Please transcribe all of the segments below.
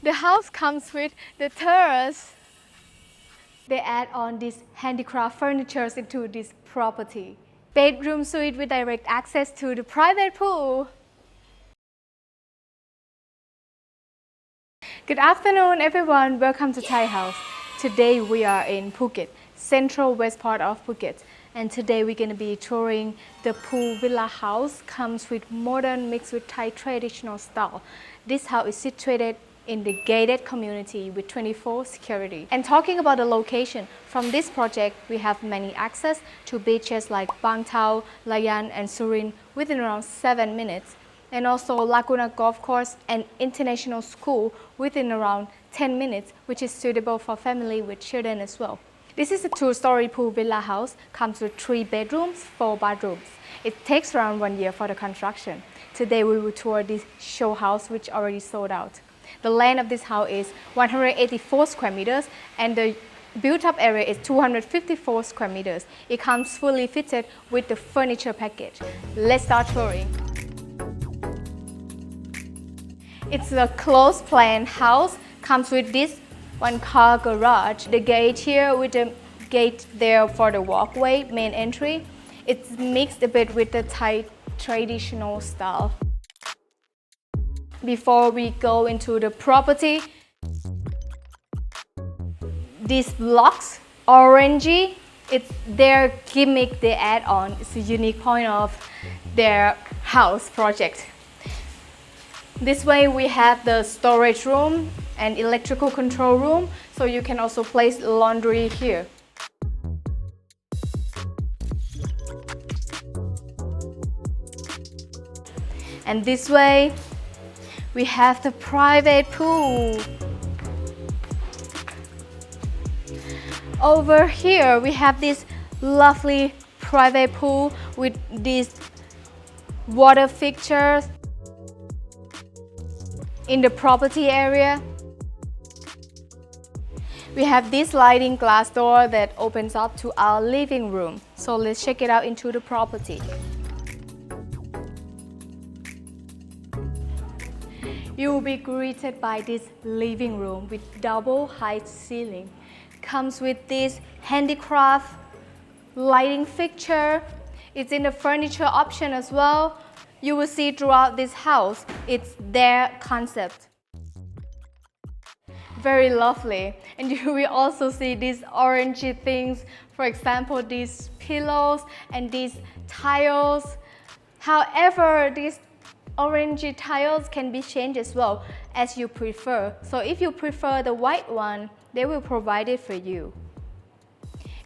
The house comes with the terrace. They add on these handicraft furnitures into this property. Bedroom suite with direct access to the private pool. Good afternoon everyone, welcome to Thai House. Today we are in Phuket, central west part of Phuket. And today we're going to be touring the pool villa house. Comes with modern mixed with Thai traditional style. This house is situated in the gated community with 24 security. And talking about the location, from this project we have many access to beaches like Bang Tao, Layan and Surin within around 7 minutes. And also Laguna Golf Course and International School within around 10 minutes, which is suitable for family with children as well. This is a 2-story pool villa house, comes with 3 bedrooms, 4 bathrooms. It takes around 1 year for the construction. Today we will tour this show house which already sold out. The land of this house is 184 square meters and the built-up area is 254 square meters. It comes fully fitted with the furniture package. Let's start touring. It's a closed plan house, comes with this 1-car garage. The gate here with the gate there for the walkway, main entry. It's mixed a bit with the Thai traditional style. Before we go into the property, these blocks, orangey, it's their gimmick they add on. It's a unique point of their house project. This way we have the storage room and electrical control room, so you can also place laundry here. And this way we have the private pool. Over here we have this lovely private pool with these water fixtures. In the property area, we have this sliding glass door that opens up to our living room. So let's check it out into the property. You will be greeted by this living room with double height ceiling. Comes with this handicraft lighting fixture. It's in the furniture option as well. You will see throughout this house, it's their concept. Very lovely. And you will also see these orangey things, for example, these pillows and these tiles. However, these orangey tiles can be changed as well as you prefer. So if you prefer the white one, they will provide it for you.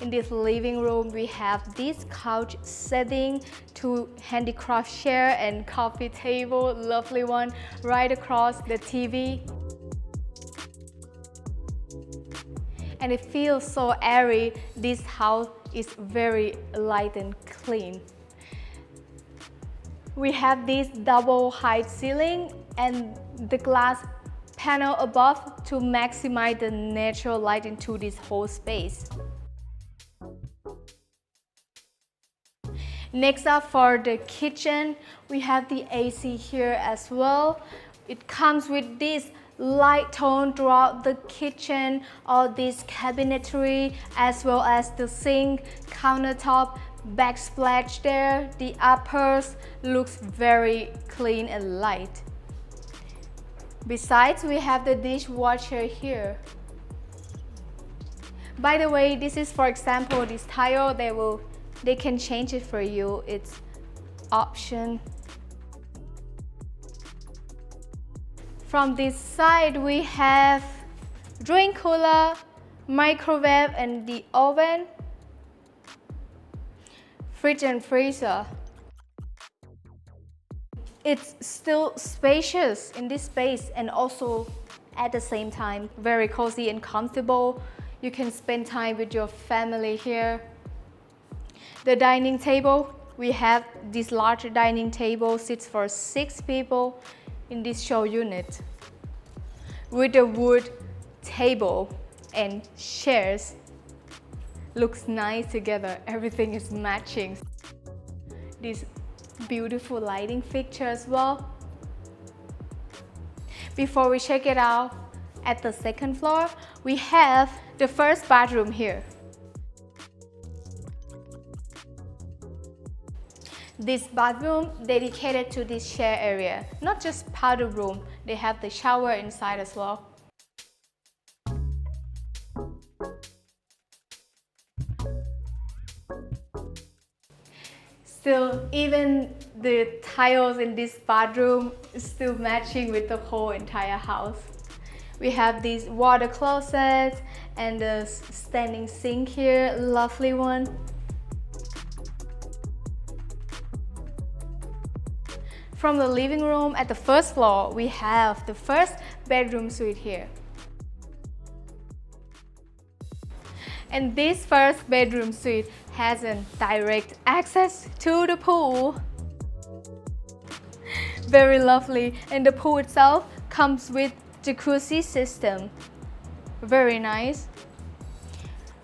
In this living room, we have this couch setting, 2 handicraft chair and coffee table, lovely one, right across the TV. And it feels so airy. This house is very light and clean. We have this double height ceiling and the glass panel above to maximize the natural light into this whole space. Next up, for the kitchen, we have the AC here as well. It comes with this light tone throughout the kitchen, all this cabinetry as well as the sink, countertop, backsplash there. The uppers looks very clean and light. Besides, we have the dishwasher here. By the way, this is, for example, this tile, they can change it for you. It's option. From this side, we have drink cooler, microwave and the oven, fridge and freezer. It's still spacious in this space and also at the same time very cozy and comfortable. You can spend time with your family here. The dining table, we have this large dining table, sits for 6 people in this show unit. With a wood table and chairs, looks nice together, everything is matching. This beautiful lighting fixture as well. Before we check it out, At the second floor, we have the first bathroom here. This bathroom dedicated to this share area, not just powder room, they have the shower inside as well. Still, even the tiles in this bathroom is still matching with the whole entire house. We have these water closets and the standing sink here, lovely one. From the living room at the first floor, we have the first bedroom suite here. And this first bedroom suite has a direct access to the pool. Very lovely, and the pool itself comes with jacuzzi system. Very nice.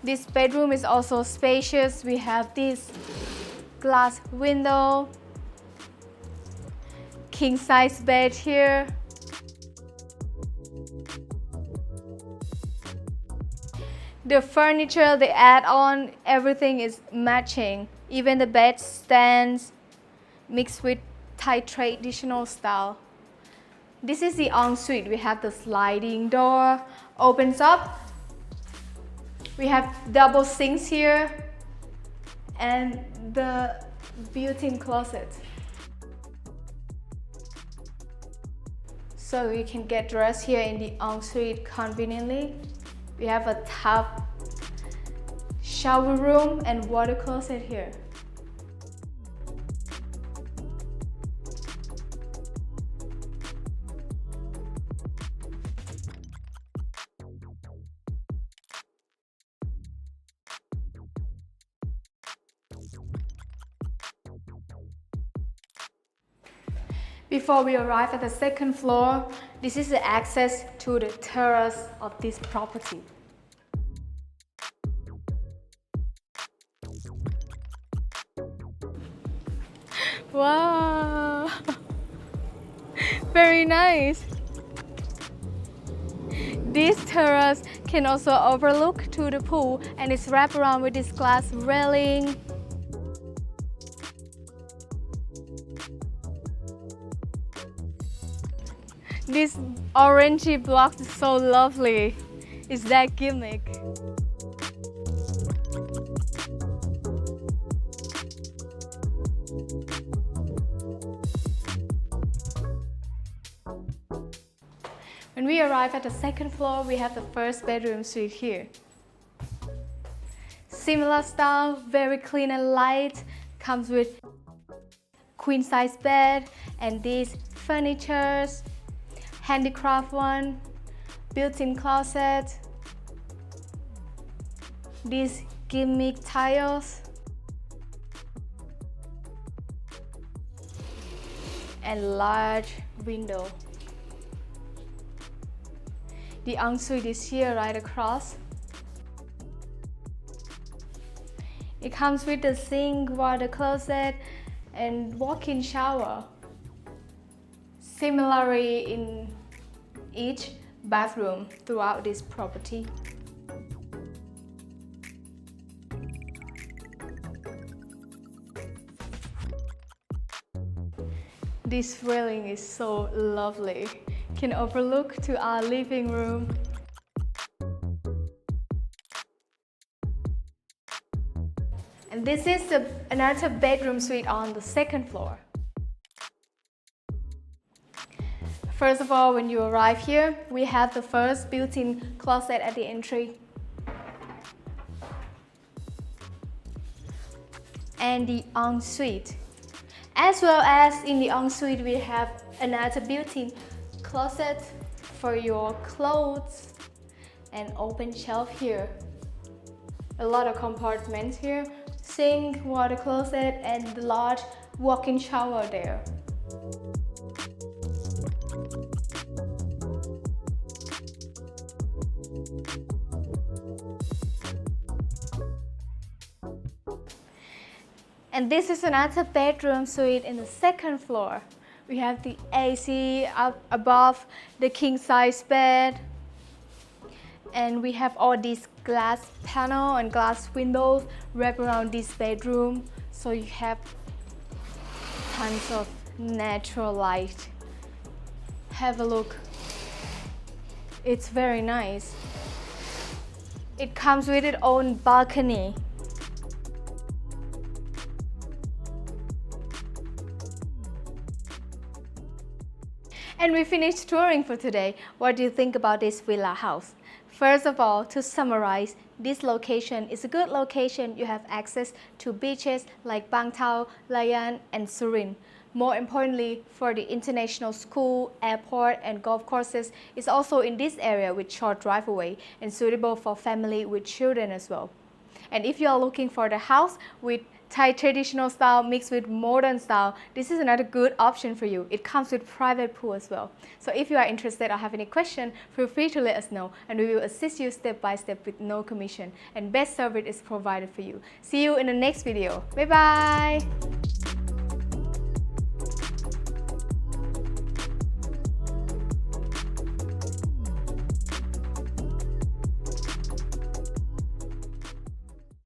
This bedroom is also spacious. We have this glass window, king size bed here. The furniture they add on, everything is matching. Even the bed stands mixed with Thai traditional style. This is the ensuite. We have the sliding door, opens up. We have double sinks here and the built-in closet. So you can get dressed here in the ensuite conveniently. We have a tub, shower room, and water closet here. Before we arrive at the second floor, this is the access to the terrace of this property. Wow! Very nice! This terrace can also overlook to the pool and it's wrapped around with this glass railing. This orangey block is so lovely. It's that gimmick. When we arrive at the second floor, we have the first bedroom suite here. Similar style, very clean and light, comes with queen size bed and these furnitures, handicraft one, built-in closet, these gimmick tiles, and large window. The ensuite is here right across. It comes with the sink, water closet, and walk-in shower. Similarly in each bathroom throughout this property. This railing is so lovely. Can overlook to our living room. And this is another bedroom suite on the second floor. First of all, when you arrive here, we have the first built-in closet at the entry. And the ensuite. As well as in the ensuite, we have another built-in closet for your clothes and open shelf here. A lot of compartments here, sink, water closet, and the large walk-in shower there. And this is another bedroom suite in the second floor. We have the AC up above, the king size bed, And we have all these glass panel and glass windows wrapped around this bedroom, so you have tons of natural light. Have a look. It's very nice. It comes with its own balcony. And we finished touring for today. What do you think about this villa house? First of all, to summarize, this location is a good location. You have access to beaches like Bang Tao, Layan, and Surin. More importantly, for the international school, airport, and golf courses, it's also in this area with short drive away and suitable for family with children as well. And if you are looking for the house with Thai traditional style mixed with modern style, this is another good option for you. It comes with private pool as well. So if you are interested or have any question, feel free to let us know and we will assist you step by step with no commission, and best service is provided for you. See you in the next video. Bye bye!